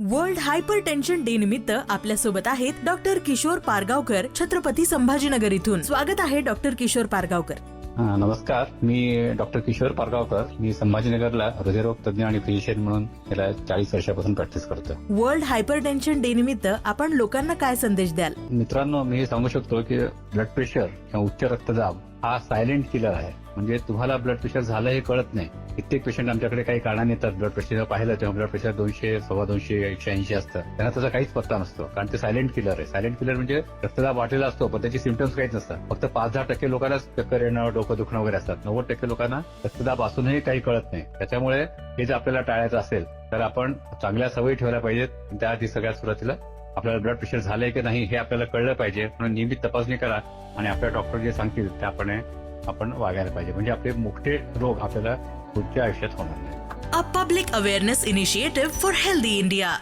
World hypertension day निमित्त आपल्या सोबत आहेत डॉक्टर किशोर पारगावकर, छत्रपती संभाजीनगर इथून. स्वागत आहे डॉक्टर किशोर पारगावकर. नमस्कार, मी डॉक्टर किशोर पारगावकर. मी संभाजीनगरला हृदयरोग तज्ञ आणि फिजिशियन म्हणून गेल्या 40 वर्षापासून प्रॅक्टिस करतो. वर्ल्ड हायपरटेन्शन डे निमित्त आपण लोकांना काय संदेश द्याल? मित्रांनो, मी हे सांगू शकतो की ब्लड प्रेशर किंवा उच्च रक्तदाब हा सायलेंट किलर आहे. म्हणजे तुम्हाला ब्लड प्रेशर झालं हे कळत नाही. कित्येक पेशंट आमच्याकडे काही कारणाने येतात, ब्लड प्रेशर पाहिलं तेव्हा ब्लड प्रेशर 200, 250, 180 असतं. त्यांना त्याचा काहीच पत्ता नसतो, कारण ते सायलेंट किलर आहे. सायलेंट किलर म्हणजे रक्तदाब वाढलेला असतो पण त्याची सिम्पटम्स काहीच नसतात. फक्त 5-10% लोकांनाच चक्कर येणं, डोकं दुखणं वगैरे असतात. 90% लोकांना रक्तदाब असूनही काही कळत नाही. त्याच्यामुळे हे जर आपल्याला टाळायचं असेल तर आपण चांगल्या सवयी ठेवल्या पाहिजेत. त्याआधी सगळ्यात सुरुवातीला आपल्याला ब्लड प्रेशर झालंय की नाही हे आपल्याला कळलं पाहिजे. म्हणून नियमित तपासणी करा आणि आपल्या डॉक्टर जे सांगतील त्याप्रमाणे आपण वागायला पाहिजे. म्हणजे आपले मोठे रोग आपल्याला पुढच्या आयुष्यात होणार नाही. A public awareness initiative for healthy India.